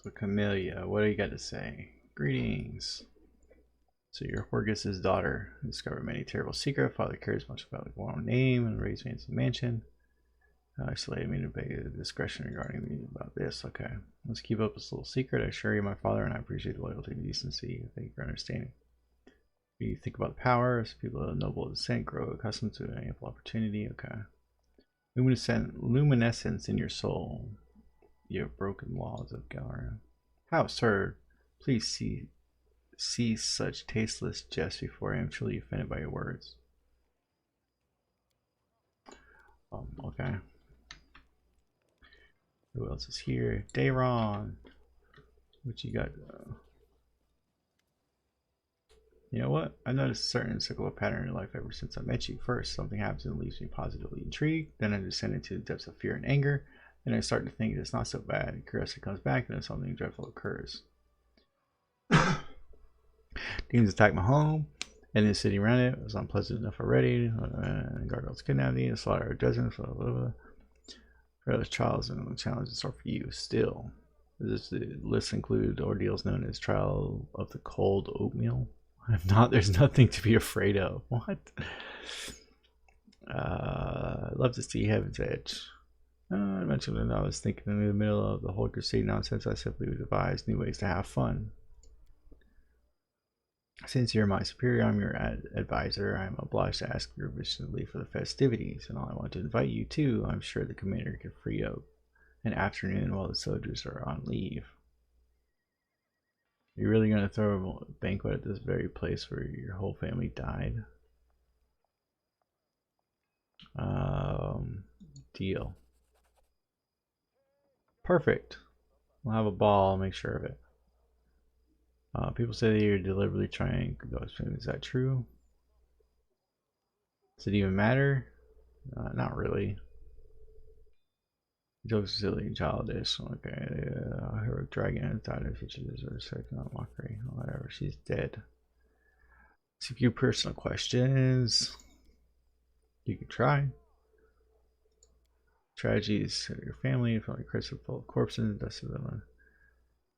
So Camellia, what do you got to say? Greetings. So you're Horgus' daughter, who discovered many terrible secrets. Father cares much about the warm name and raised me into the mansion. Isolated me to beg discretion regarding me about this. Okay, let's keep up this little secret. I assure you, my father and I appreciate the loyalty and decency. Thank you for understanding. You think about the powers. People of noble descent grow accustomed to an ample opportunity. Okay. Luminescence in your soul. You have broken laws of Galra. How absurd! Please cease such tasteless jests before I am truly offended by your words. Okay. Who else is here? Dayron. What you got? You know what? I noticed a certain cyclical pattern in your life ever since I met you. First, something happens and leaves me positively intrigued. Then I descend into the depths of fear and anger. Then I start to think it's not so bad. Curiosity comes back, and then something dreadful occurs. Demons attack my home, and the city around it was unpleasant enough already. Gargoyles kidnapped me, the slaughter of dozens, blah, blah, blah. For those trials and challenges are for you still. Does the list include ordeals known as Trial of the Cold Oatmeal? If not, there's nothing to be afraid of. What? I'd love to see Heaven's Edge. I mentioned that I was thinking in the middle of the whole crusade nonsense. I simply devised new ways to have fun. Since you're my superior, I'm your advisor. I'm obliged to ask your permission to leave for the festivities, and I want to invite you too. I'm sure the commander can free up an afternoon while the soldiers are on leave. You're really going to throw a banquet at this very place where your whole family died? Deal. Perfect. We'll have a ball. I'll make sure of it. People say that you're deliberately trying to go swim. Is that true? Does it even matter? Not really. Jokes are silly and childish. Okay, heroic dragon died of features or second not mockery. Whatever, she's dead. It's a few personal questions. You can try. Tragedies of your family, family crisis full of corpses, dust of them.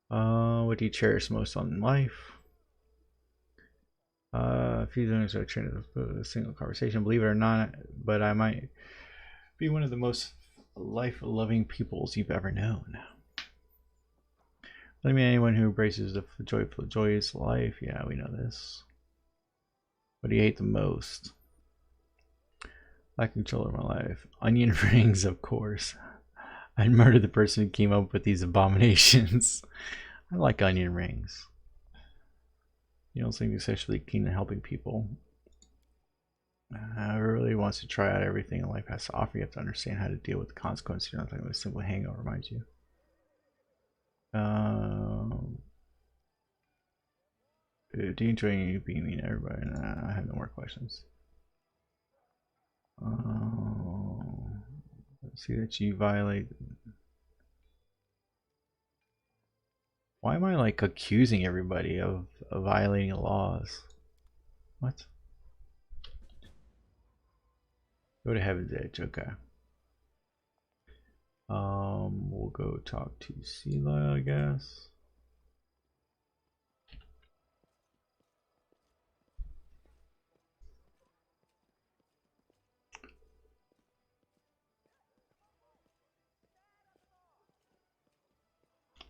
What do you cherish most on life? A few things are trained with a single conversation, believe it or not, but I might be one of the most life-loving peoples you've ever known. I mean, anyone who embraces the joyous life. Yeah, we know this. What do you hate the most? Lack control of my life. Onion rings, of course. I'd murder the person who came up with these abominations. I like onion rings. You don't seem especially keen on helping people. Whoever really wants to try out everything in life has to offer. You have to understand how to deal with the consequences. You're not talking about a simple hangover, mind you. Do you enjoy being mean to everybody? Nah, I have no more questions. See that you violate. Why am I like accusing everybody of violating laws? What? Go to Heaven's Edge. Okay. We'll go talk to Sela, I guess.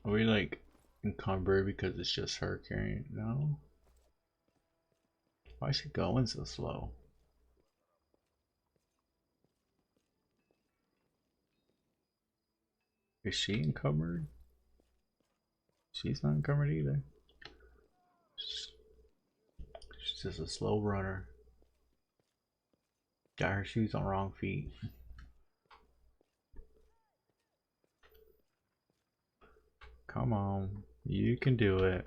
Are we like encumbered because it's just her carrying? No. Why is she going so slow? Is she encumbered? She's not encumbered either. She's just a slow runner. Got her shoes on wrong feet. Come on, you can do it.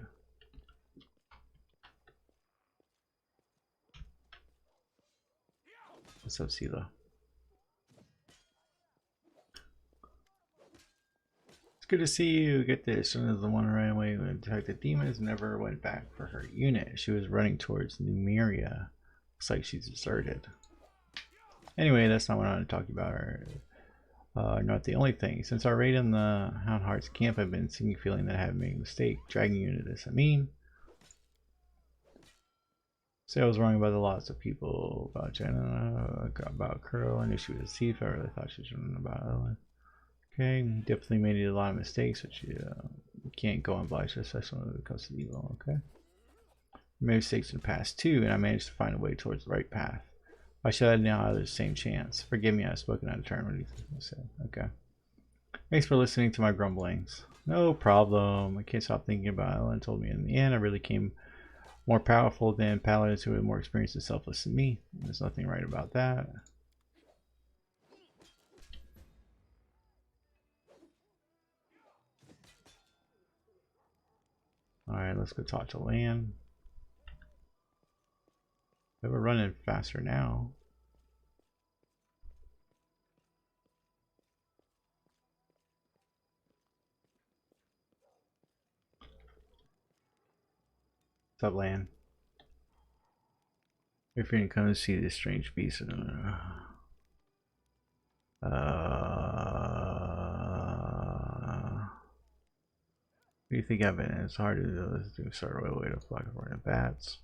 What's up, Sela? It's good to see you. Get this. One of the one ran away and attacked the demons, never went back for her unit. She was running towards Numeria. Looks like she's deserted. Anyway, that's not what I want to talk about. Not the only thing. Since our raid in the Houndheart's camp, I've been seeing feeling that I have made a mistake dragging you into this. I mean, say I was wrong about the lots of people, about Jenna, about Curl. I knew she was a thief. I really thought she was wrong about Ellen. Okay, definitely made a lot of mistakes, but you can't go unobliged, especially when it comes to evil. Okay, made mistakes in the past too, and I managed to find a way towards the right path. Why should I now have the same chance? Forgive me, I've spoken out of turn. What do you say? Okay. Thanks for listening to my grumblings. No problem. I can't stop thinking about it. Ellen told me in the end I really came more powerful than paladins who were more experienced and selfless than me. There's nothing right about that. Alright, let's go talk to Lan. We're running faster now. What's up, Lan? If you're gonna come and see this strange beast, what do you think of it? It's hard to do. Start right away to block avoiding bats.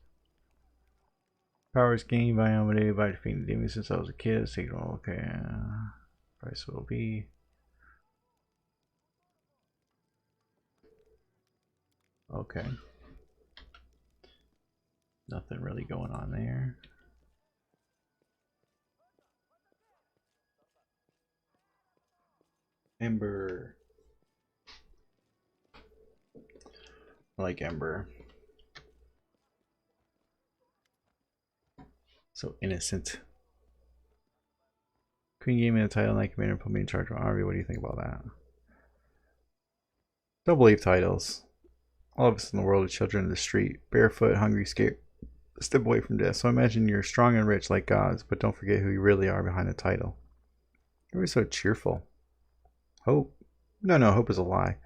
Powers gained by Amadeo by defeating demons since I was a kid. Signal, okay. Price will be. Okay. Nothing really going on there. Ember. I like Ember. So innocent. Queen gave me the title Knight Commander and put me in charge of Army. What do you think about that? Don't believe titles. All of us in the world are children of the street, barefoot, hungry, scared, step away from death. So imagine you're strong and rich like gods, but don't forget who you really are behind the title. You're so cheerful. Hope? No, hope is a lie.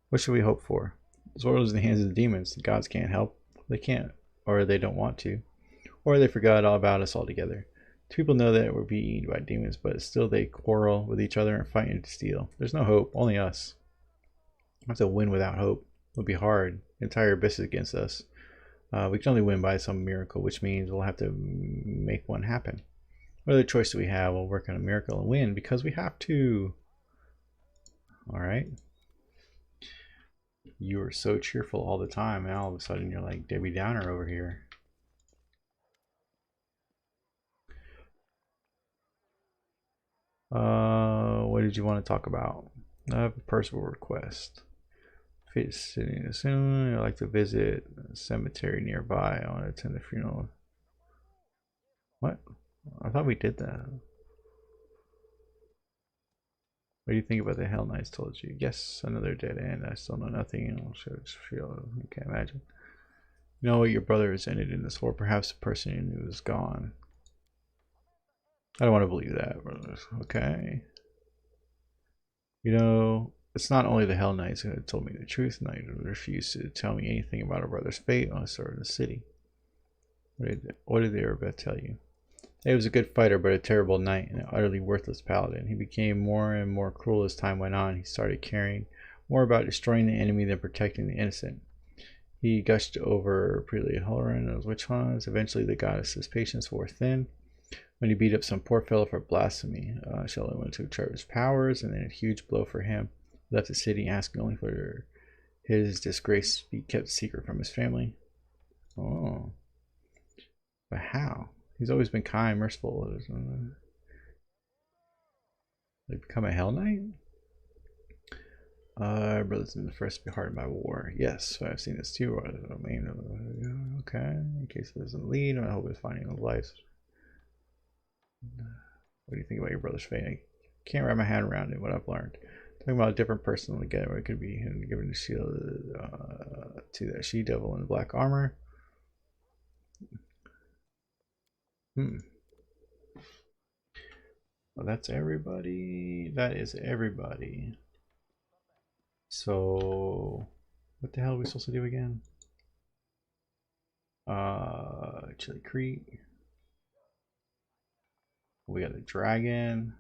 What should we hope for? This world is in the hands of the demons. The gods can't help. They can't, or they don't want to, or they forgot all about us altogether. People know that we're being eaten by demons, but still they quarrel with each other and fight to steal. There's no hope, only us. We have to win without hope. It would be hard. The entire abyss is against us. We can only win by some miracle, which means we'll have to make one happen. What other choice do we have? We'll work on a miracle and win because we have to. Alright. You were so cheerful all the time, and all of a sudden you're like Debbie Downer over here. What did you want to talk about? I have a personal request. Sitting soon. I'd like to visit a cemetery nearby. I want to attend the funeral. What? I thought we did that. What do you think about the Hellknights told you? Yes, another dead end. I still know nothing. I can't imagine. You know what your brother has ended in this war. Perhaps the person you knew is gone. I don't want to believe that, brothers. Okay. You know, it's not only the Hellknights who had told me the truth, and I refused to tell me anything about our brother's fate when I started the city. What did they ever tell you? He was a good fighter, but a terrible knight and an utterly worthless paladin. He became more and more cruel as time went on. He started caring more about destroying the enemy than protecting the innocent. He gushed over Prelia Halloran and those witch hunts. Eventually, the goddess's patience wore thin. When he beat up some poor fellow for blasphemy, Shelley went to charge his powers, and then a huge blow for him. He left the city asking only for his disgrace to be kept secret from his family. Oh. But how? He's always been kind, merciful. Like become a Hell Knight? Brothers in the first be hardened by war. Yes, I've seen this too. Okay. In case it doesn't lead, I hope it's finding a life. What do you think about your brother's fate? I can't wrap my hand around it. What I've learned. Talking about a different person altogether. It could be him giving the shield to that she devil in black armor. Well, that's everybody. That is everybody. So, what the hell are we supposed to do again? Chili Creek. We got a dragon.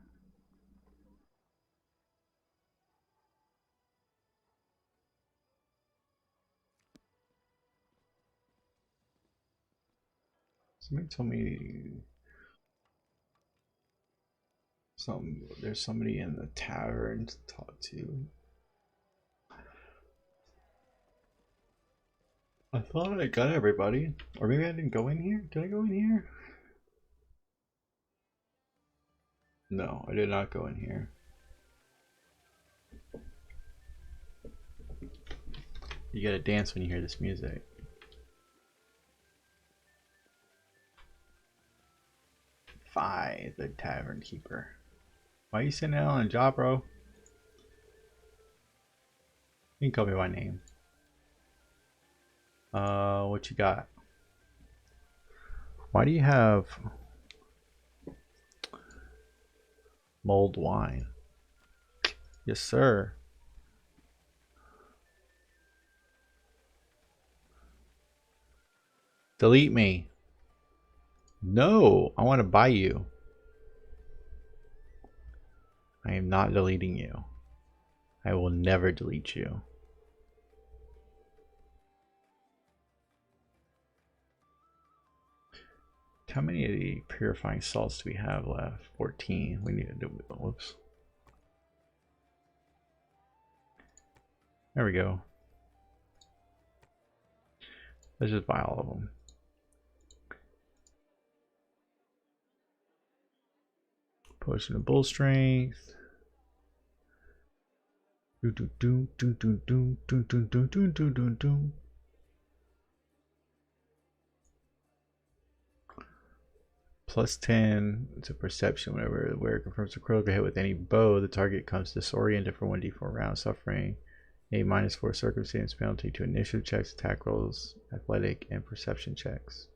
Somebody told me there's somebody in the tavern to talk to. I thought I got everybody. Or maybe I didn't go in here? Did I go in here? No, I did not go in here. You gotta dance when you hear this music. Fi, the tavern keeper. Why are you sitting down on a job, bro? You can call me by name. What you got? Why do you have mulled wine? Yes, sir. Delete me. No, I want to buy you. I am not deleting you. I will never delete you. How many of the purifying salts do we have left? 14. We need to do it. Whoops. There we go. Let's just buy all of them. Potion of bull strength. Plus 10 to perception whenever the wearer confirms a critical hit with any bow. The target comes disoriented for 1d4 rounds, suffering a -4 circumstance penalty to initiative checks, attack rolls, athletic, and perception checks.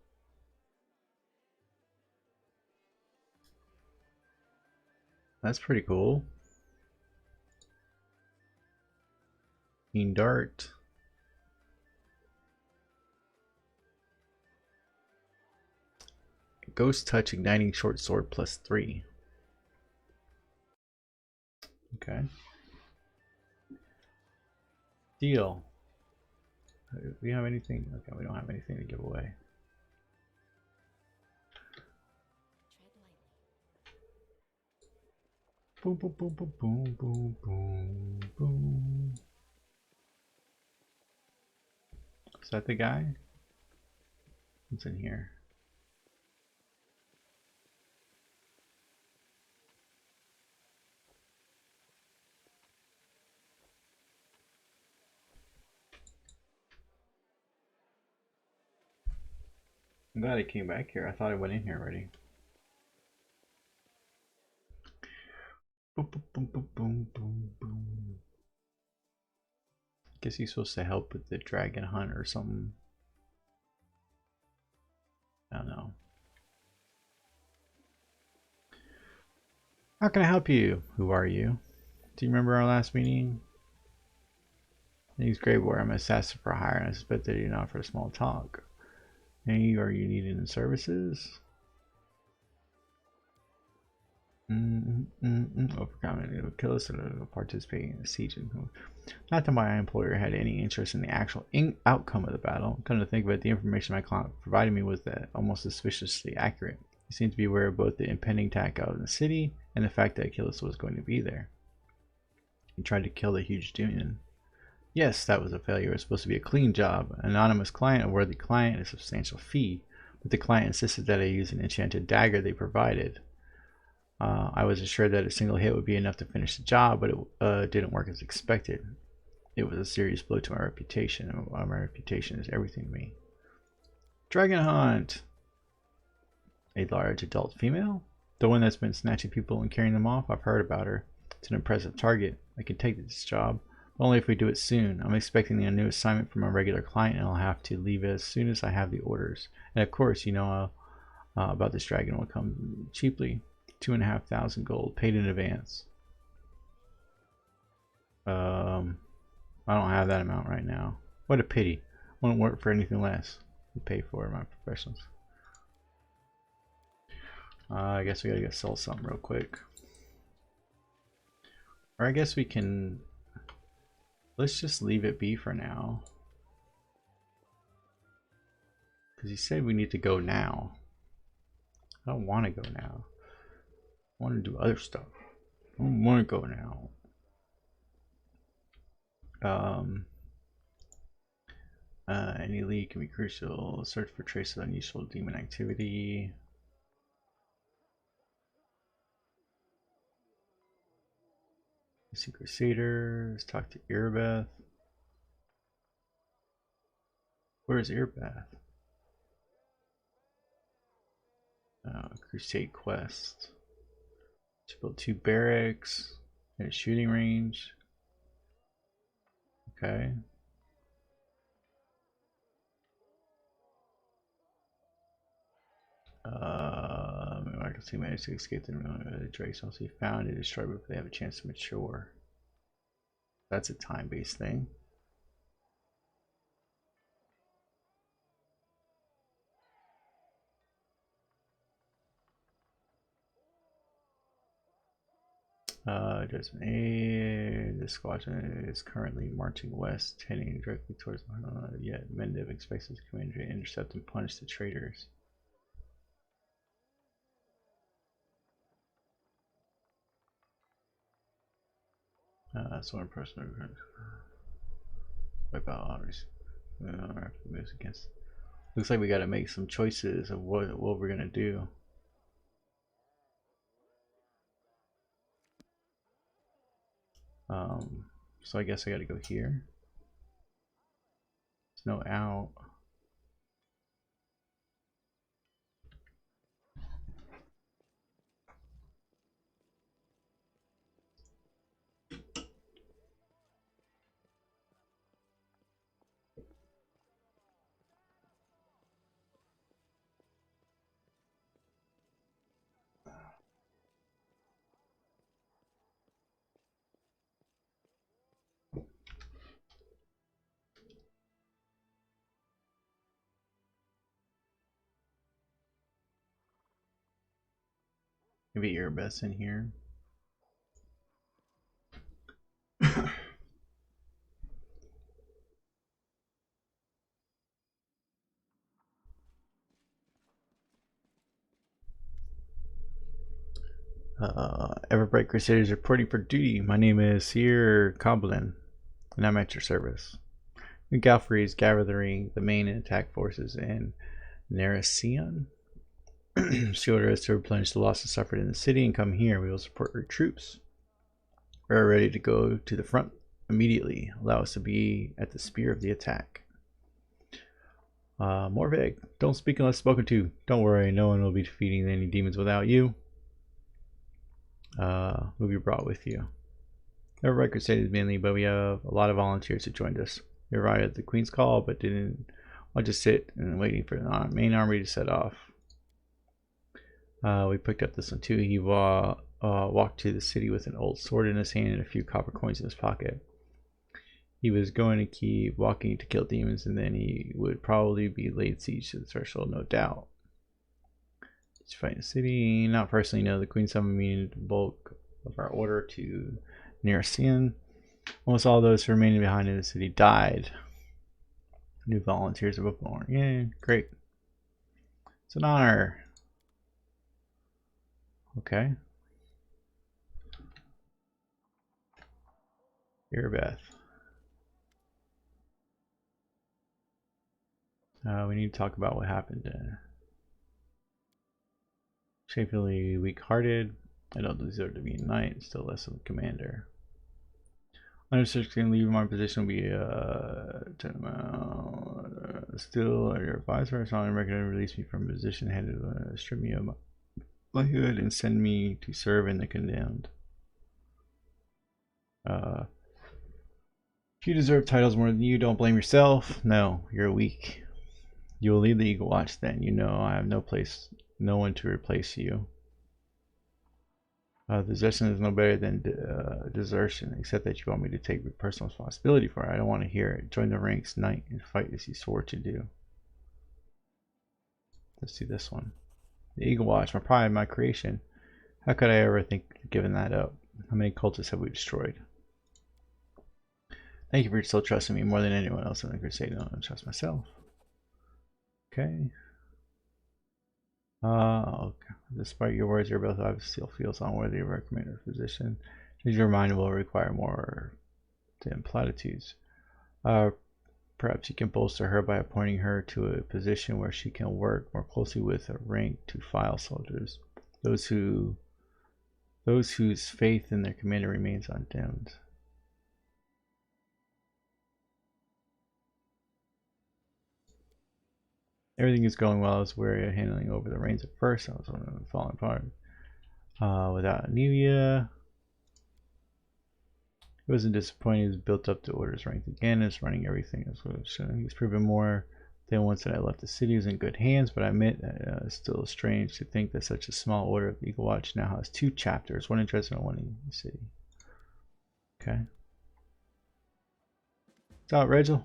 That's pretty cool. Keen dart. Ghost touch, igniting short sword +3. Okay. Deal. Do we have anything? Okay, we don't have anything to give away. Boom, boom, boom, boom, boom, boom, boom, boom. Is that the guy? What's in here? I'm glad I came back here. I thought I went in here already. Boom, boom, boom, boom, boom, boom, boom. Guess he's supposed to help with the dragon hunt or something. I don't know. How can I help you? Who are you? Do you remember our last meeting? My name's Greyboy. I'm an assassin for hire, and I suspect that you're not for a small talk. Hey, are you needing services? Overcoming it will kill us and participate in the siege. Not that my employer had any interest in the actual outcome of the battle. Come to think of it, the information my client provided me was that almost suspiciously accurate. He seemed to be aware of both the impending attack out in the city and the fact that Achilles was going to be there. He tried to kill the huge demon. Yes, that was a failure. It was supposed to be a clean job. An anonymous client, a worthy client, a substantial fee. But the client insisted that I use an enchanted dagger they provided. I was assured that a single hit would be enough to finish the job, but it didn't work as expected. It was a serious blow to my reputation, and my reputation is everything to me. Dragon Hunt! A large adult female? The one that's been snatching people and carrying them off? I've heard about her. It's an impressive target. I can take this job, but only if we do it soon. I'm expecting a new assignment from a regular client, and I'll have to leave as soon as I have the orders. And of course, you know about this dragon will come cheaply. 2,500 gold paid in advance. I don't have that amount right now. What a pity. Won't work for anything less. We pay for my professionals. I guess we gotta go sell something real quick. Or I guess we can. Let's just leave it be for now. Because he said we need to go now. I don't want to go now. I want to do other stuff. I don't want to go now. Any lead can be crucial. Search for traces of unusual demon activity. See Crusaders. Talk to Irbeth. Where is Irbeth? Crusade quest. To build 2 barracks and a shooting range. Okay. I can see managed to escape the drakes. Also found and destroyed before they have a chance to mature. That's a time-based thing. This squadron is currently marching west, heading directly towards yet Mendev expects his commander to intercept and punish the traitors. So one person wipe out honors. Against. Looks like we got to make some choices of what we're gonna do. So I guess I got to go here. There's no out. Maybe Earbest in here. Everbright Crusaders reporting for duty. My name is Sir Coblin, and I'm at your service. New Galfrey is gathering the main and attack forces in Narasian. She ordered us to replenish the losses suffered in the city and come here. We will support our troops. We are ready to go to the front immediately. Allow us to be at the spear of the attack. Morvig, don't speak unless spoken to. Don't worry, no one will be defeating any demons without you. Who be brought with you? Our record stated mainly, but we have a lot of volunteers who joined us. We arrived at the Queen's call, but didn't want to sit and waiting for the main army to set off. We picked up this one too. He walked to the city with an old sword in his hand and a few copper coins in his pocket. He was going to keep walking to kill demons, and then he would probably be laid siege to the threshold, no doubt. To fight the city, not personally know. The Queen summoned me to the bulk of our order to Narasian. Almost all those who remained behind in the city died. New volunteers are born. Yay, great. It's an honor. Okay. Irbeth. We need to talk about what happened. Shamefully weak-hearted. I don't deserve to be a knight, still less of a commander. Understood, can leave my position will be still your advisor. So I'm recommending to release me from a position, handed strip me of my hood and send me to serve in the condemned. If you deserve titles more than you, don't blame yourself. No, you're weak. You will leave the Eagle Watch then. You know I have no one to replace you. Desertion is no better than desertion, except that you want me to take personal responsibility for it. I don't want to hear it. Join the ranks, knight, and fight as you swore to do. Let's do this one. The Eagle Watch, my pride, my creation. How could I ever think of giving that up? How many cultists have we destroyed? Thank you for still trusting me more than anyone else in the crusade. I don't trust myself. Okay. Okay. Despite your words, your both obviously still feels unworthy of our commander position. Change your mind will require more than platitudes. Perhaps you can bolster her by appointing her to a position where she can work more closely with a rank to file soldiers, those whose faith in their commander remains undimmed. Everything is going well. I was wary of handing over the reins at first. I was falling apart. Without Anivia, he wasn't disappointed. He was built up to orders ranked again. Is running everything as well. He's proven more than once that I left the city. He was in good hands, but I admit that it's still strange to think that such a small order of Eagle Watch now has 2 chapters, one in Dresden and one in the city. Okay. What's up, Rachel?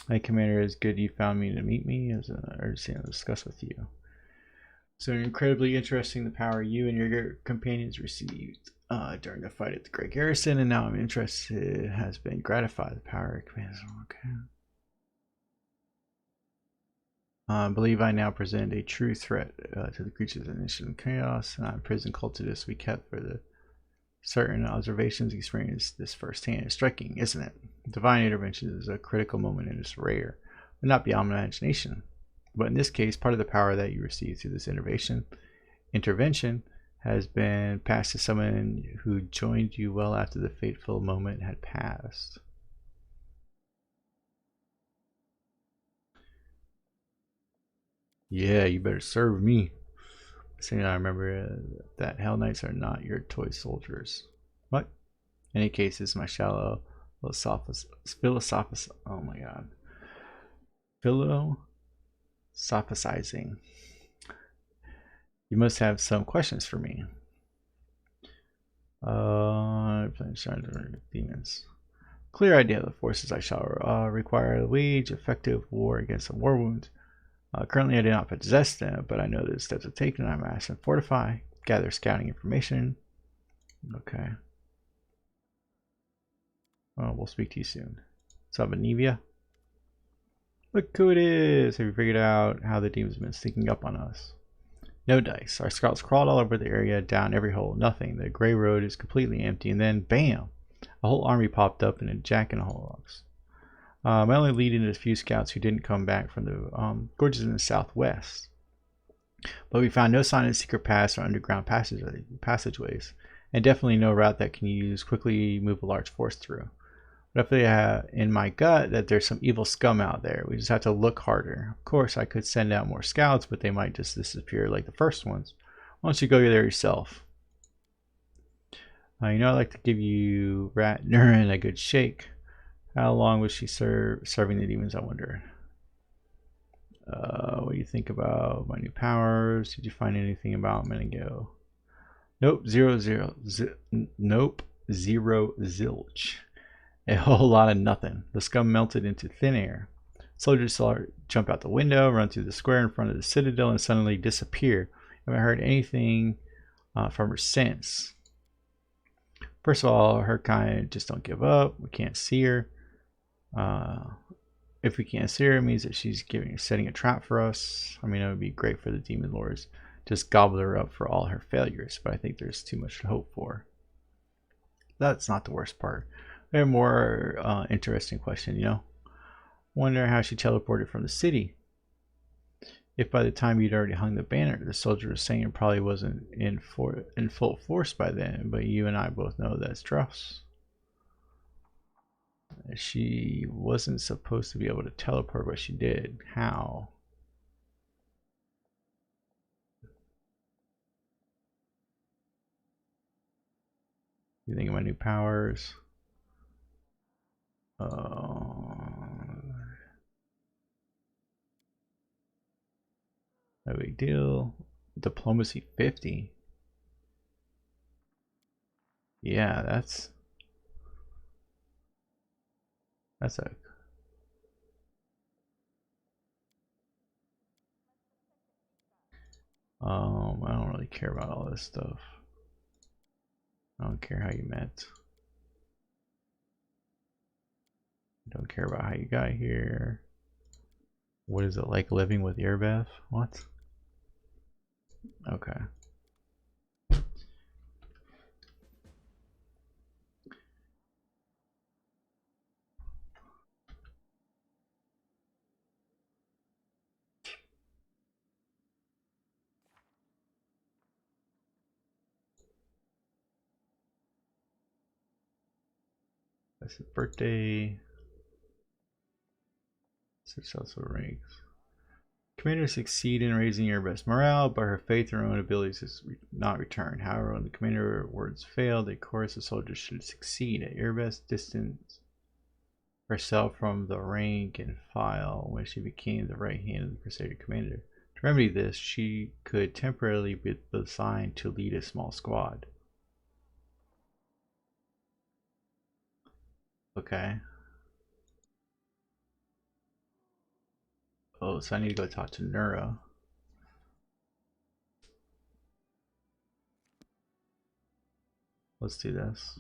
My commander, is good you found me to meet me as an urgency to discuss with you. So incredibly interesting the power you and your companions received during the fight at the Great Garrison, and now I'm interested has been gratified. The power commands. Okay. I believe I now present a true threat to the creatures of Initiative and Chaos, and I imprisoned cultists we kept for the certain observations experienced this firsthand. It's striking, isn't it? Divine intervention is a critical moment and it's rare, but not beyond imagination. But in this case, part of the power that you receive through this intervention has been passed to someone who joined you well after the fateful moment had passed. Yeah, you better serve me. So I remember that Hellknights are not your toy soldiers. What? In any case, this is my shallow philosophic. Oh my god. Philosophizing. You must have some questions for me. Demons. Clear idea of the forces I shall require to wage effective war against the war wounds. Currently, I do not possess them, but I know the steps are taken. I'm asked to fortify, gather scouting information. Okay. Oh, we'll speak to you soon. What's up, Anivia? Look who it is! Have you figured out how the demons have been sneaking up on us? No dice. Our scouts crawled all over the area, down every hole. Nothing. The gray road is completely empty, and then, bam! A whole army popped up in a jack in the hole box. My only lead in is a few scouts who didn't come back from the gorges in the southwest. But we found no sign of secret paths or underground passageways, and definitely no route that can quickly move a large force through. Definitely in my gut that there's some evil scum out there. We just have to look harder. Of course, I could send out more scouts, but they might just disappear like the first ones. Why don't you go there yourself? You know, I'd like to give you Rat Nurin a good shake. How long was she serving the demons, I wonder? What do you think about my new powers? Did you find anything about them? And go. Nope, nope, zero zilch. A whole lot of nothing. The scum melted into thin air. Soldiers saw her jump out the window, run through the square in front of the citadel, and suddenly disappear. I haven't heard anything from her since. First of all, her kind just don't give up. We can't see her. If we can't see her, it means that she's setting a trap for us. I mean, it would be great for the demon lords. Just gobble her up for all her failures, but I think there's too much to hope for. That's not the worst part. We have a more interesting question, you know. Wonder how she teleported from the city. If by the time you'd already hung the banner, the soldier was saying it probably wasn't in full force by then, but you and I both know that's trust. She wasn't supposed to be able to teleport, but she did. How? You think of my new powers? No big deal. Diplomacy 50. Yeah, that's a I don't really care about all this stuff. I don't care how you met. I don't care about how you got here. What is it like living with Earbeth? What? Okay. That's his birthday. Successful ranks. Commanders succeed in raising Earbeth's morale, but her faith in her own abilities is not returned. However, when the commander words fail, the chorus of soldiers should succeed. At Earbeth's distance herself from the rank and file when she became the right hand of the Crusader commander. To remedy this, she could temporarily be assigned to lead a small squad. Okay. Oh, so I need to go talk to Nura. Let's do this.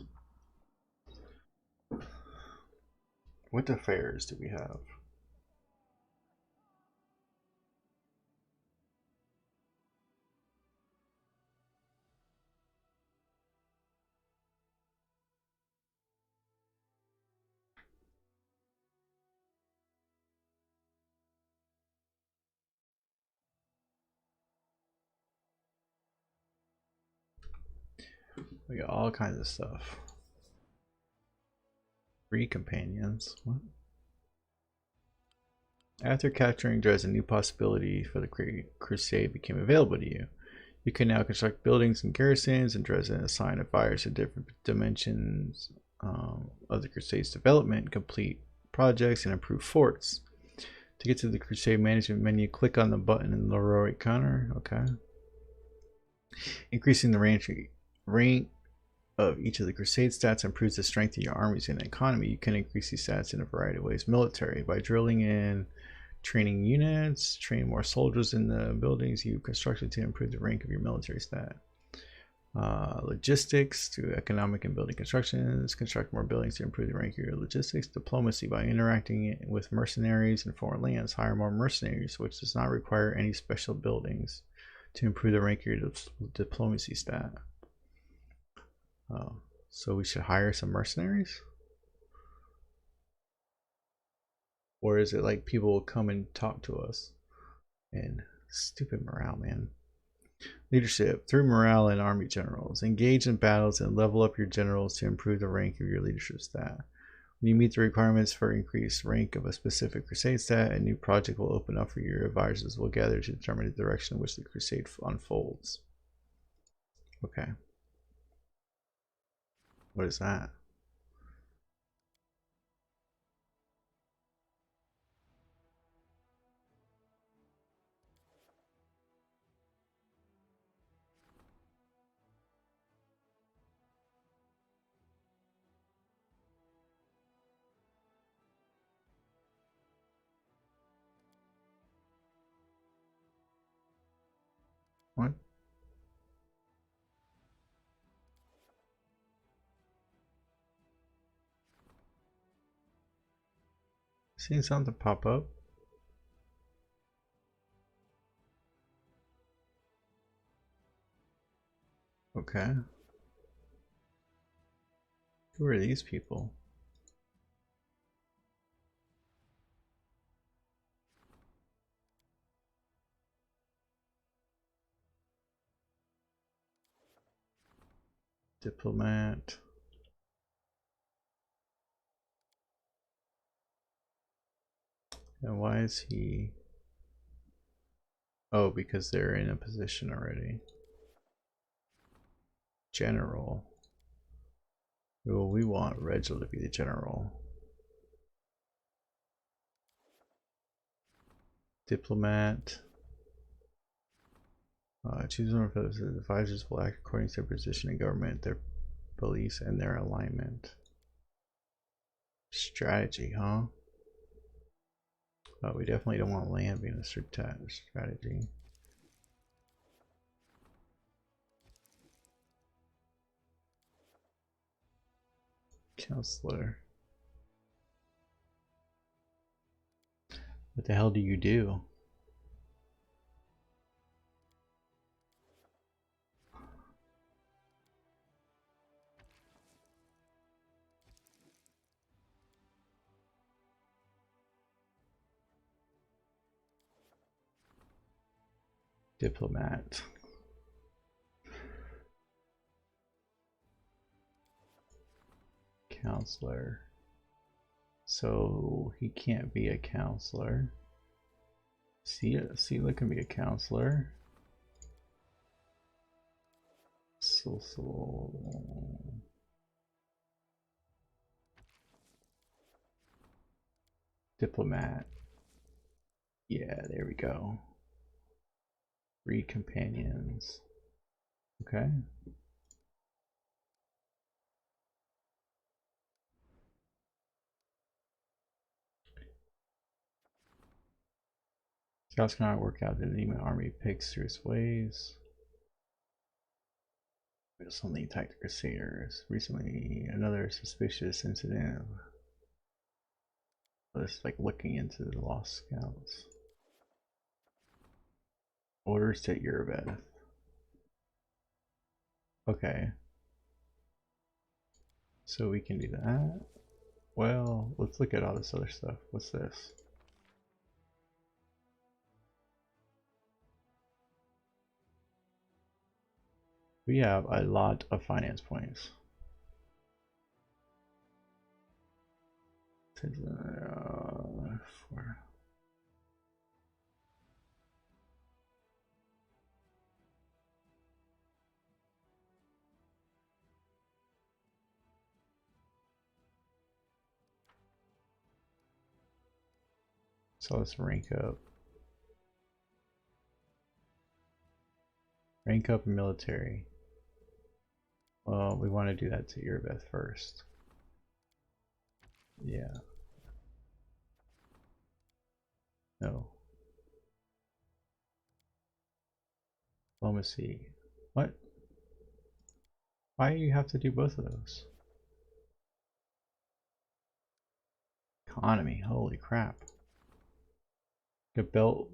What affairs do we have? We got all kinds of stuff. 3 companions. What? After capturing Dres, a new possibility for the crusade became available to you. You can now construct buildings and garrisons and Dres and assign advisors to different dimensions of the crusade's development, complete projects, and improve forts. To get to the crusade management menu, click on the button in the lower right corner. Okay. Increasing the rank of each of the crusade stats improves the strength of your armies and economy. You can increase these stats in a variety of ways. Military, by drilling in training units, train more soldiers in the buildings you constructed to improve the rank of your military stat. Logistics, through economic and building constructions, construct more buildings to improve the rank of your logistics. Diplomacy, by interacting with mercenaries in foreign lands, hire more mercenaries, which does not require any special buildings to improve the rank of your diplomacy stat. So we should hire some mercenaries? Or is it like people will come and talk to us? And stupid morale, man. Leadership, through morale and army generals. Engage in battles and level up your generals to improve the rank of your leadership stat. When you meet the requirements for increased rank of a specific crusade stat, a new project will open up for your advisors will gather to determine the direction in which the crusade unfolds. Okay. What is that? What? Seen something pop up? Okay. Who are these people? Diplomat. And why is he... Oh, because they're in a position already. General. Well, we want Regil to be the general. Diplomat. Choose one of those advisors will act according to their position in government, their beliefs, and their alignment. Strategy, huh? We definitely don't want land being a strategy. Counselor. What the hell do you do? Diplomat. Counselor. So he can't be a counselor. Sela can be a counselor. So. Diplomat. Yeah, there we go. 3 companions. Okay. Scouts cannot work out the enemy army picks through its ways. Suddenly attacked the Crusaders. Recently, another suspicious incident. It's like looking into the lost scouts. Orders to Yerbeth. Okay. So we can do that. Well, let's look at all this other stuff. What's this? We have a lot of finance points. So let's rank up. Rank up military. Well, we want to do that to Yerbeth first. Yeah. No. Diplomacy. What? Why do you have to do both of those? Economy. Holy crap. Get built.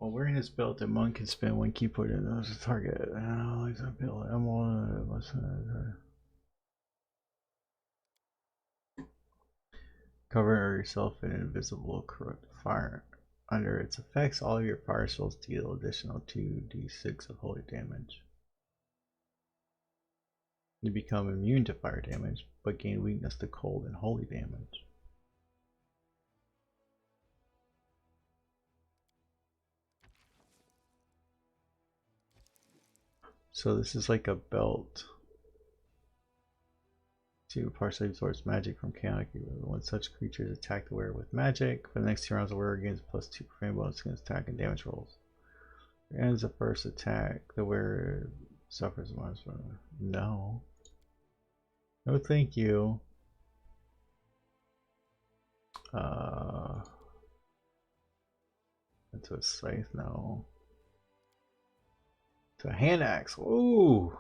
Well, wearing this belt, the monk can spend 1 key point as a target. Cover yourself in invisible corrupt fire. Under its effects, all of your fire spells deal additional 2d6 of holy damage. You become immune to fire damage, but gain weakness to cold and holy damage. So this is like a belt to partially absorbs magic from chaotic evil. When such creatures attack the wearer with magic, for the next 2 rounds the wearer gains +2 profane bonus against attack and damage rolls. Ends the first attack, the wearer suffers minus 1. No. No thank you. Into a scythe, no. To a hand axe, ooh!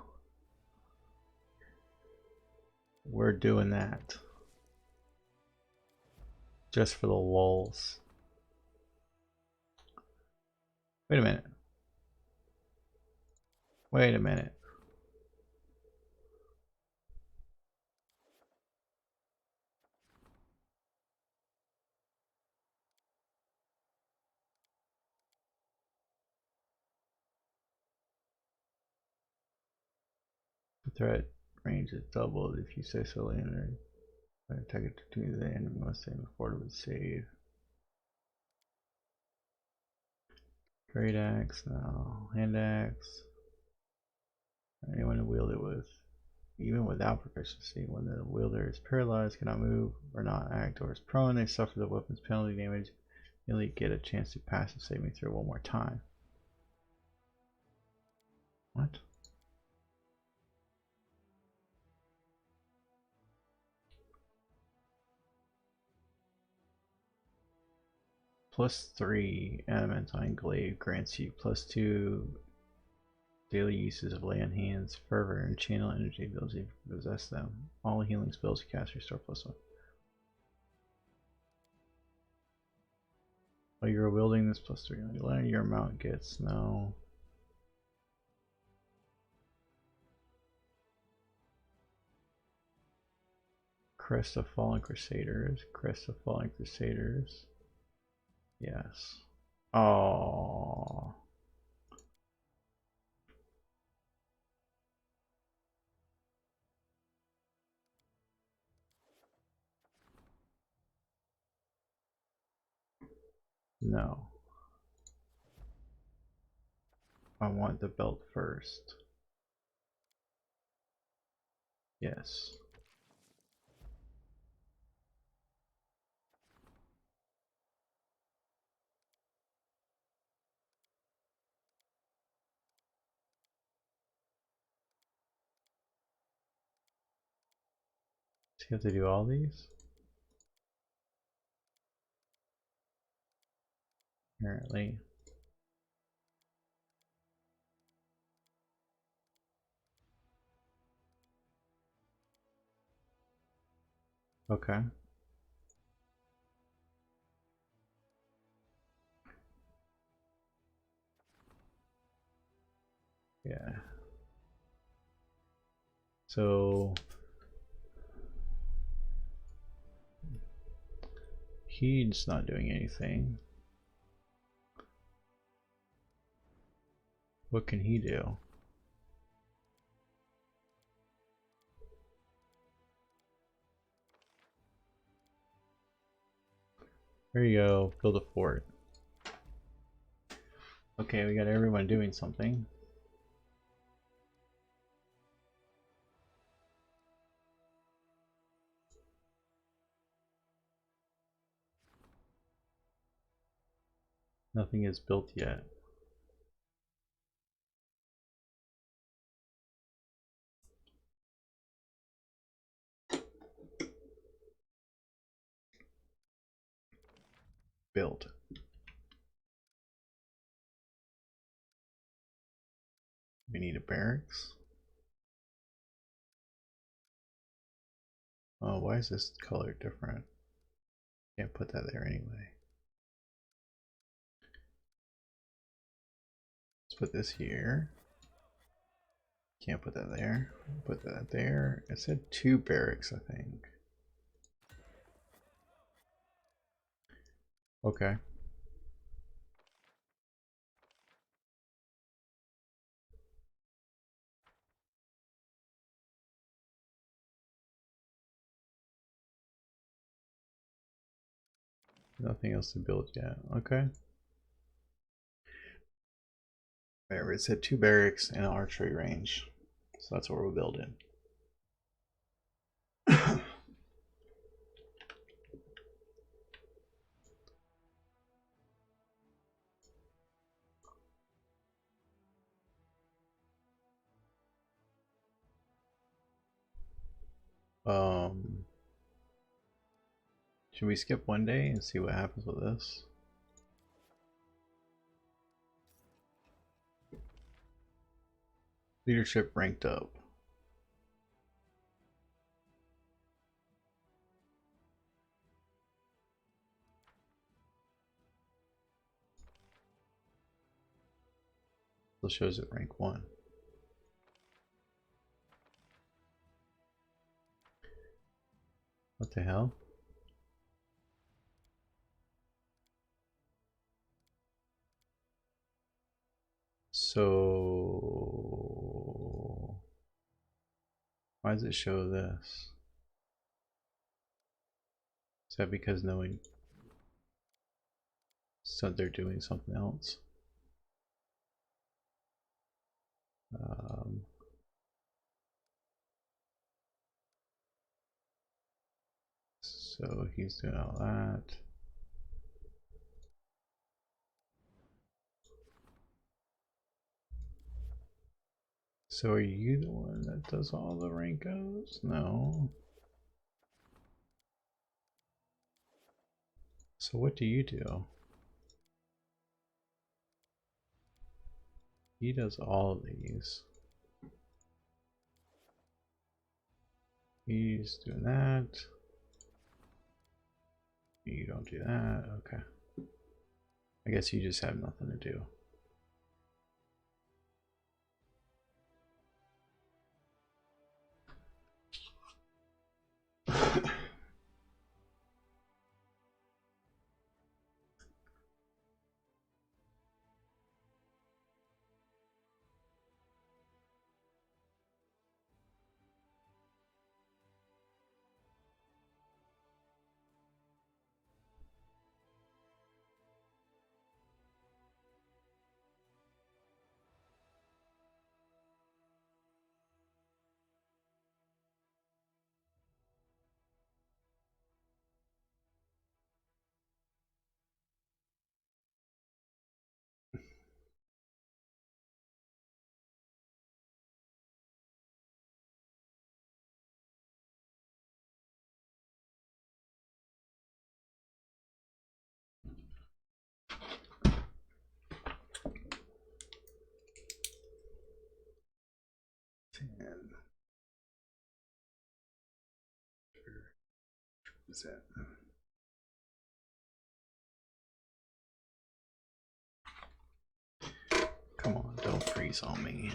We're doing that. Just for the lulz. Wait a minute. Wait a minute. The threat range is doubled if you successfully enter. Attack it to the enemy must aim before it would save. Great axe, no. Hand axe. Anyone to wield it with. Even without proficiency, when the wielder is paralyzed, cannot move, or not act, or is prone, they suffer the weapon's penalty damage. You only get a chance to pass and save me through 1 more time. What? +3 adamantine glaive grants you +2 daily uses of lay on hands, fervor, and channel energy ability if you possess them. All healing spells you cast restore +1. Oh, you're wielding this +3. Your mount gets no. Crest of Fallen Crusaders. Crest of Fallen Crusaders. Yes. Oh. No. I want the belt first. Yes. Do you have to do all these? Apparently. Okay. Yeah. So he's not doing anything. What can he do? There you go. Build a fort. Okay, we got everyone doing something. Nothing is built yet. Built. We need a barracks. Oh, why is this color different? Can't put that there anyway. Let's put this here. Can't put that there. Put that there. It said 2 barracks, I think. Okay. Nothing else to build yet. Okay. There, it said 2 barracks and an archery range. So that's what we're building. Should we skip one day and see what happens with this? Leadership ranked up. Still shows it rank 1. What the hell? So why does it show this? Is that because no one said they're doing something else? So he's doing all that. So are you the one that does all the rankos? No. So what do you do? He does all of these. He's doing that. You don't do that. Okay. I guess you just have nothing to do. Is it? Come on, don't freeze on me.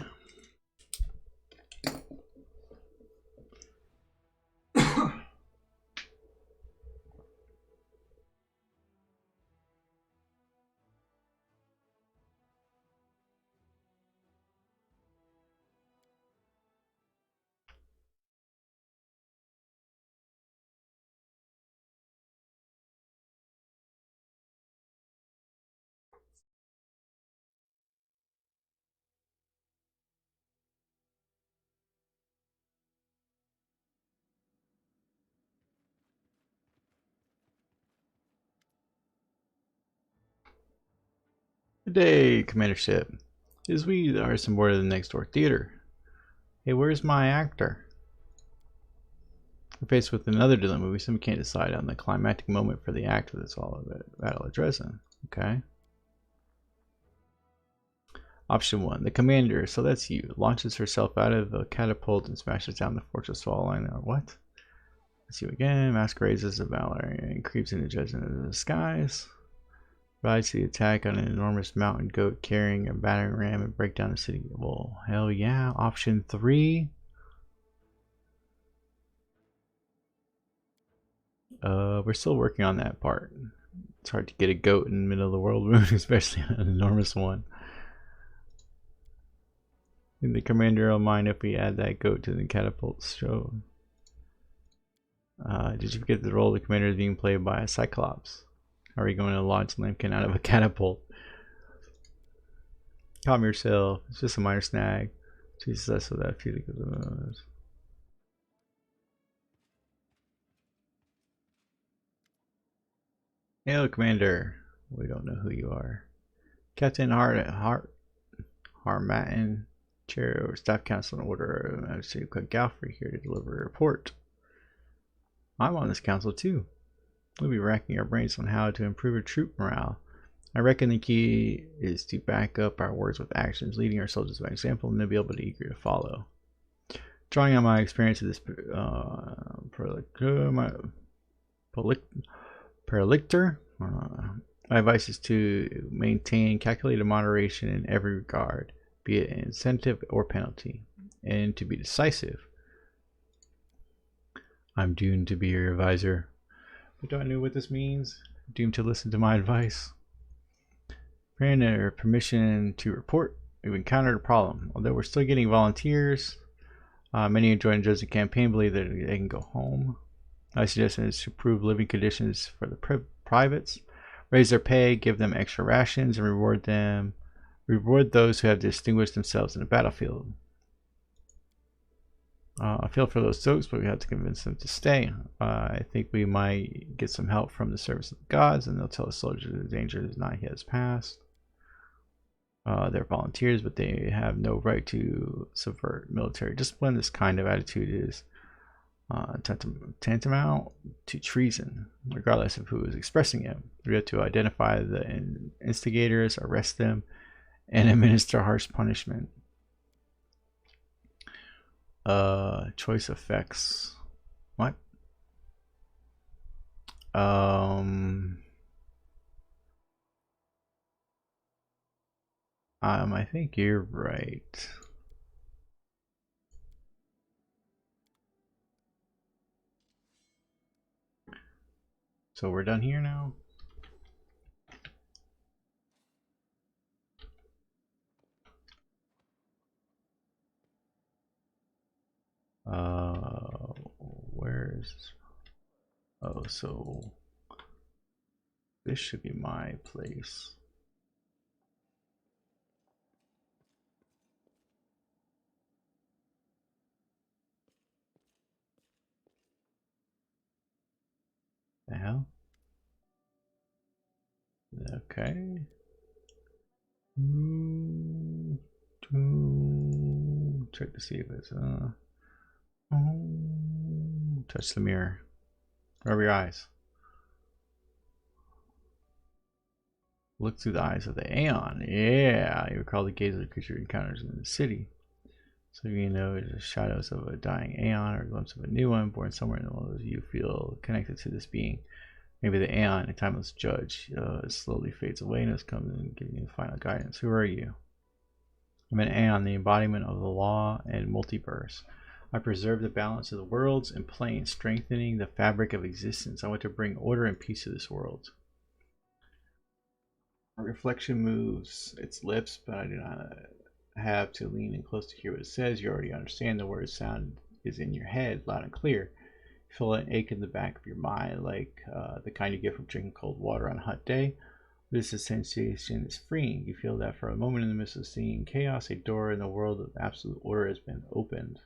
Good day, Commander Ship. It is we that are some board of the next door theater. Hey, where's my actor? We're faced with another dilemma. We simply can't decide on the climactic moment for the act that's all of it. Battle of Dresden. Okay. Option 1. The commander, so that's you, launches herself out of a catapult and smashes down the fortress wall line. What? That's you again. Masquerades as a valor and creeps into Dresden in the disguise. Rides to the attack on an enormous mountain goat carrying a battering ram and break down the city. Well, hell yeah. Option 3. We're still working on that part. It's hard to get a goat in the middle of the world moon, especially an enormous one. And the commander will mind if we add that goat to the catapult show. Did you forget the role of the commander is being played by a Cyclops? Are we going to launch Limpkin out of a catapult? Calm yourself. It's just a minor snag. Jesus, that's what that feeling is. Hello, Commander. We don't know who you are. Captain Harmatin, Chair or Staff Council in Order. I see Galfrey here to deliver a report. I'm on this council too. We'll be racking our brains on how to improve our troop morale. I reckon the key is to back up our words with actions, leading our soldiers by example, and they'll be able to eager to follow. Drawing on my experience of this Perlictor, my advice is to maintain calculated moderation in every regard, be it an incentive or penalty, and to be decisive. I'm doomed to be your advisor. But do I know what this means? Doomed to listen to my advice. Granted permission to report. We've encountered a problem. Although we're still getting volunteers, many who join the Dresden campaign believe that they can go home. My suggestion is to improve living conditions for the privates, raise their pay, give them extra rations, and reward those who have distinguished themselves in the battlefield. I feel for those folks, but we have to convince them to stay. I think we might get some help from the service of the gods, and they'll tell the soldiers the danger is not yet passed. They're volunteers, but they have no right to subvert military discipline. This kind of attitude is tantamount to treason, regardless of who is expressing it. We have to identify the instigators, arrest them, and administer harsh punishment. Choice effects. What? I think you're right. So we're done here now? Where's... Oh, so... This should be my place. The hell? Okay. Check to see if it's touch the mirror. Rub your eyes. Look through the eyes of the Aeon. Yeah, you recall the gaze of the creature encounters in the city. So you know it's the shadows of a dying Aeon or a glimpse of a new one born somewhere in the world. You feel connected to this being. Maybe the Aeon, a timeless judge, slowly fades away and has come and giving you final guidance. Who are you? I'm an Aeon, the embodiment of the law and multiverse. I preserve the balance of the worlds and planes, strengthening the fabric of existence. I want to bring order and peace to this world. A reflection moves its lips, but I do not have to lean in close to hear what it says. You already understand the word sound is in your head, loud and clear. You feel an ache in the back of your mind, like the kind you get from drinking cold water on a hot day. This sensation is freeing. You feel that for a moment in the midst of seeing chaos, a door in the world of absolute order has been opened.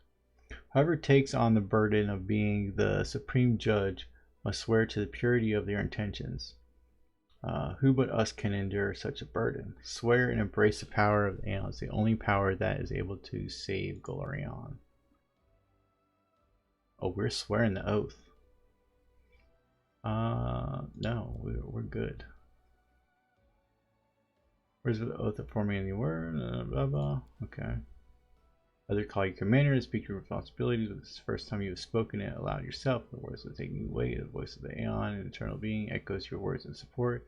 Whoever takes on the burden of being the supreme judge must swear to the purity of their intentions. Who but us can endure such a burden? Swear and embrace the power of the Aeons, the only power that is able to save Golarion. Oh, we're swearing the oath. No, we're good. Where's the oath of forming any word? Blah blah. Okay. Other call you commander and speak your responsibilities. This is the first time you have spoken it aloud yourself. The words of taking weight, the voice of the Aeon, an eternal being, echoes your words in support.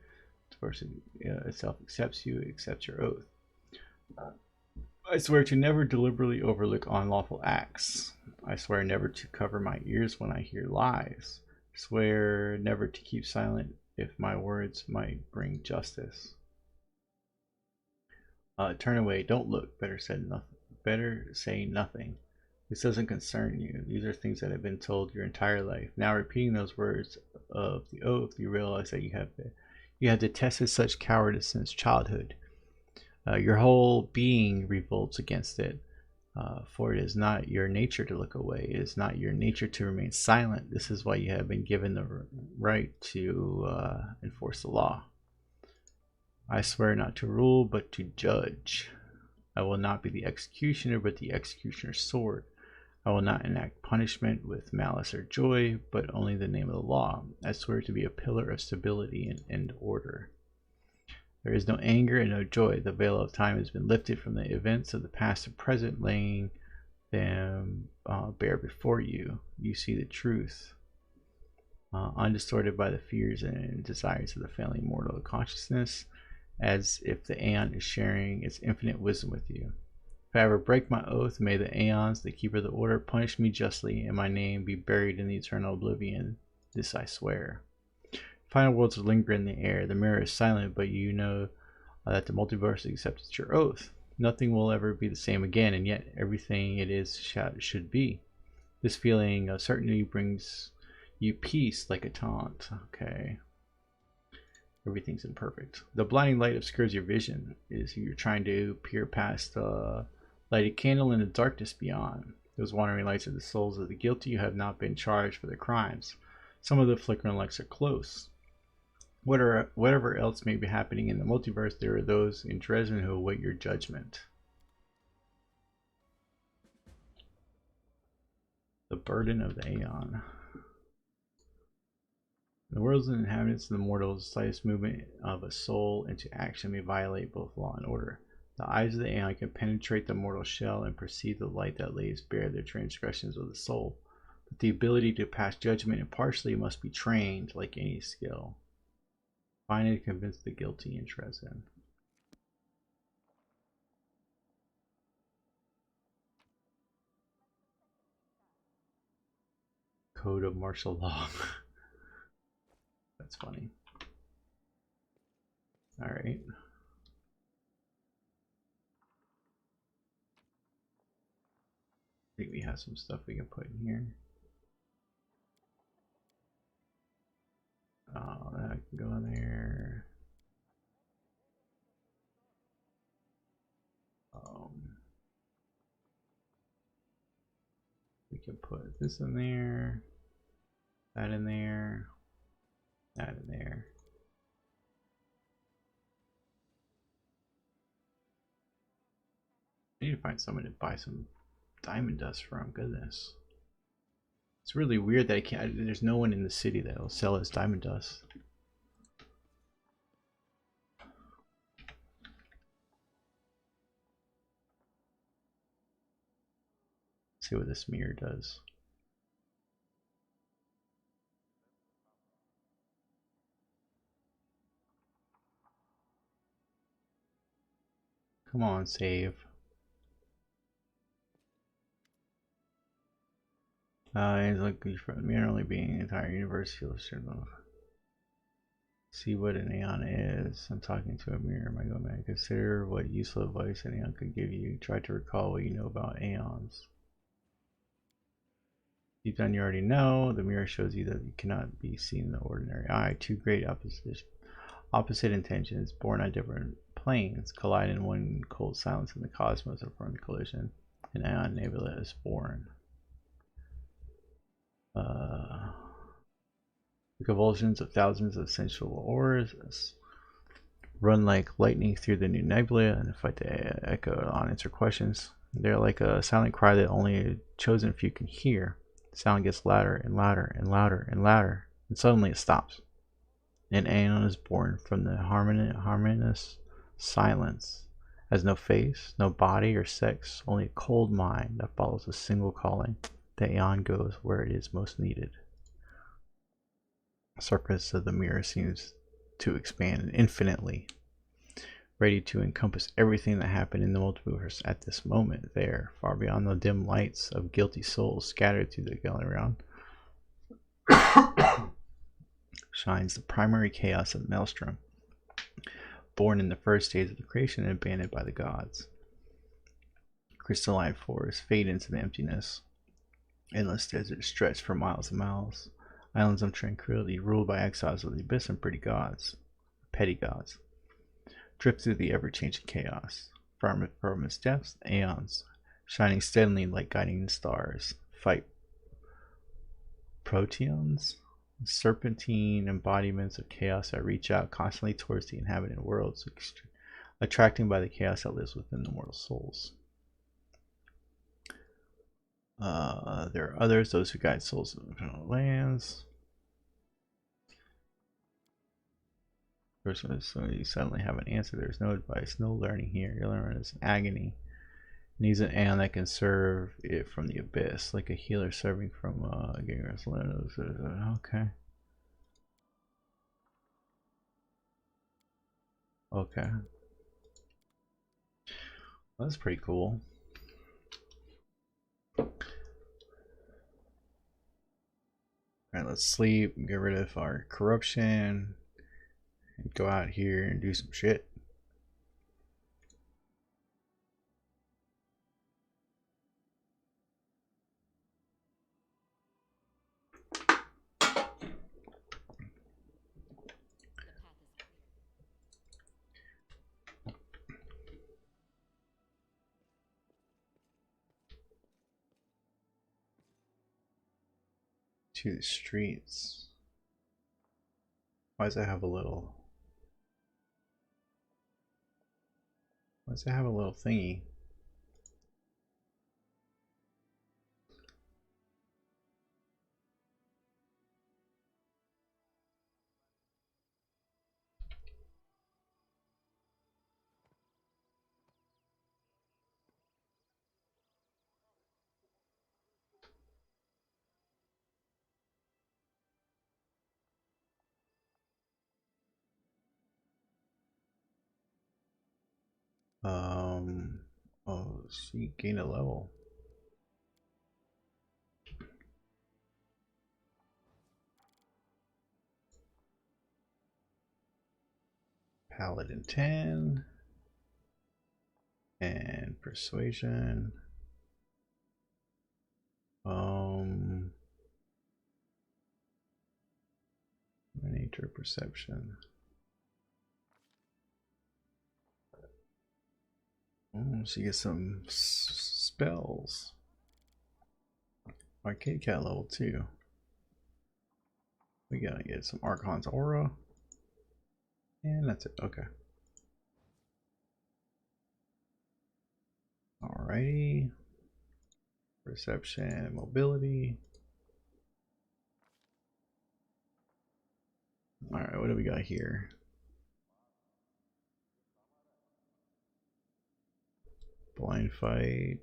The person itself accepts you, accepts your oath. I swear to never deliberately overlook unlawful acts. I swear never to cover my ears when I hear lies. I swear never to keep silent if my words might bring justice. Turn away, don't look. Better say nothing. This doesn't concern you. These are things that have been told your entire life. Now repeating those words of the oath, you realize that you have detested such cowardice since childhood. Your whole being revolts against it, for it is not your nature to look away. It is not your nature to remain silent. This is why you have been given the right to enforce the law. I swear not to rule, but to judge. I will not be the executioner, but the executioner's sword. I will not enact punishment with malice or joy, but only the name of the law. I swear to be a pillar of stability and order. There is no anger and no joy. The veil of time has been lifted from the events of the past and present, laying them bare before you. You see the truth, undistorted by the fears and desires of the family mortal consciousness, as if the Aeon is sharing its infinite wisdom with you. If I ever break my oath, may the Aeons, the keeper of the order, punish me justly, and my name be buried in the eternal oblivion. This I swear. Final words linger in the air. The mirror is silent, but you know that the multiverse accepts your oath. Nothing will ever be the same again, and yet everything it is should be. This feeling of certainty brings you peace like a taunt. Okay. Everything's imperfect. The blinding light obscures your vision. You're trying to peer past the lighted candle in the darkness beyond. Those wandering lights are the souls of the guilty who have not been charged for their crimes. Some of the flickering lights are close. Whatever else may be happening in the multiverse, there are those in Dresden who await your judgment. The burden of the Aeon. The world's inhabitants and the mortals, the slightest movement of a soul into action may violate both law and order. The eyes of the Aeon can penetrate the mortal shell and perceive the light that lays bare the transgressions of the soul. But the ability to pass judgment impartially must be trained like any skill. Finally, convince the guilty in Dresden. Code of martial law. That's funny. All right. I think we have some stuff we can put in here. Oh, that can go in there. We can put this in there, that in there, that in there. I need to find someone to buy some diamond dust from. Goodness. It's really weird that I can't. There's no one in the city that will sell us diamond dust. Let's see what this mirror does. Come on, save. It's like for the mirror only being an entire universe. See what an aeon is. I'm talking to a mirror. My God, man. Consider what useful advice an aeon could give you. Try to recall what you know about aeons. Deep down, you already know. The mirror shows you that you cannot be seen in the ordinary eye. Two great opposite intentions, born on different planes, collide in one cold silence in the cosmos of the collision. An aeon nebula is born. The convulsions of thousands of sensual ores run like lightning through the new nebula and fight to echo unanswered questions. They're like a silent cry that only a chosen few can hear. The sound gets louder and louder and louder and louder, and suddenly it stops. An aeon is born from the harmonious silence. Has no face, no body or sex, only a cold mind that follows a single calling. The aeon goes where it is most needed. The surface of the mirror seems to expand infinitely, ready to encompass everything that happened in the multiverse at this moment. There, far beyond the dim lights of guilty souls scattered through the gallery around, shines the primary chaos of Maelstrom, born in the first days of the creation and abandoned by the gods. Crystalline forests fade into the emptiness. Endless deserts stretch for miles and miles. Islands of tranquility ruled by exiles of the abyss and petty gods, drift through the ever-changing chaos. From its depths, aeons, shining steadily like guiding stars, fight proteons, serpentine embodiments of chaos that reach out constantly towards the inhabited worlds, attracting by the chaos that lives within the mortal souls. There are others, those who guide souls in the lands. So you suddenly have an answer. There's no advice, no learning here. Your learning is agony. Needs an aeon that can serve it from the abyss, like a healer serving from Genghis. Okay. Okay. Well, that's pretty cool. Alright, let's sleep, get rid of our corruption, and go out here and do some shit. To the streets. Why does it have a little? Why does it have a little thingy? Oh, see, gain a level. Paladin 10. And persuasion. Nature perception. Oh, she gets some spells. Arcade Cat level 2. We gotta get some Archon's Aura. And that's it. Okay. Alrighty. Perception and mobility. Alright, what do we got here? Blind fight,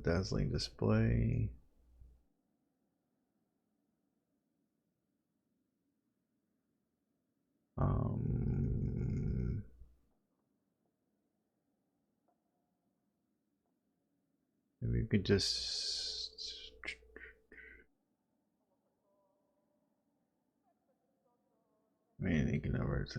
dazzling display. Maybe we could just thinking over to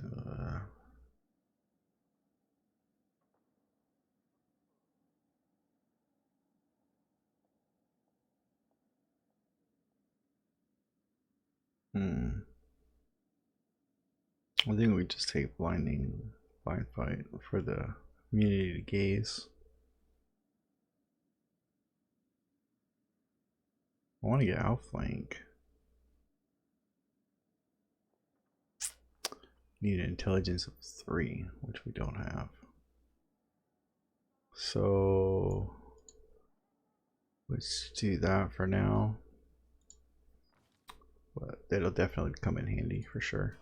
I think we just take blind fight for the immunity to gaze. I want to get outflank. Need an intelligence of 3, which we don't have. So let's do that for now. But it'll definitely come in handy for sure.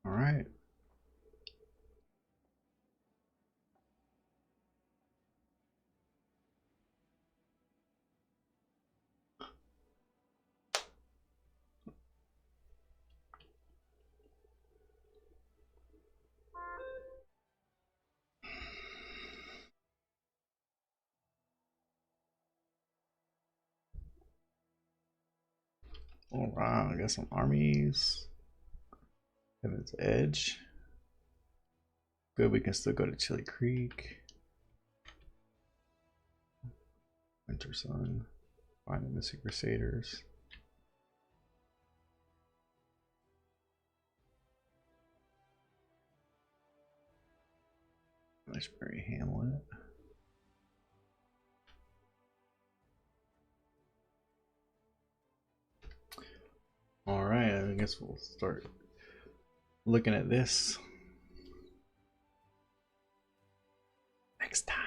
All right. All right, I got some armies. Heaven's Edge. Good, we can still go to Chili Creek. Winter Sun. Find the Missing Crusaders. Lashbury Hamlet. All right, I guess we'll start looking at this next time.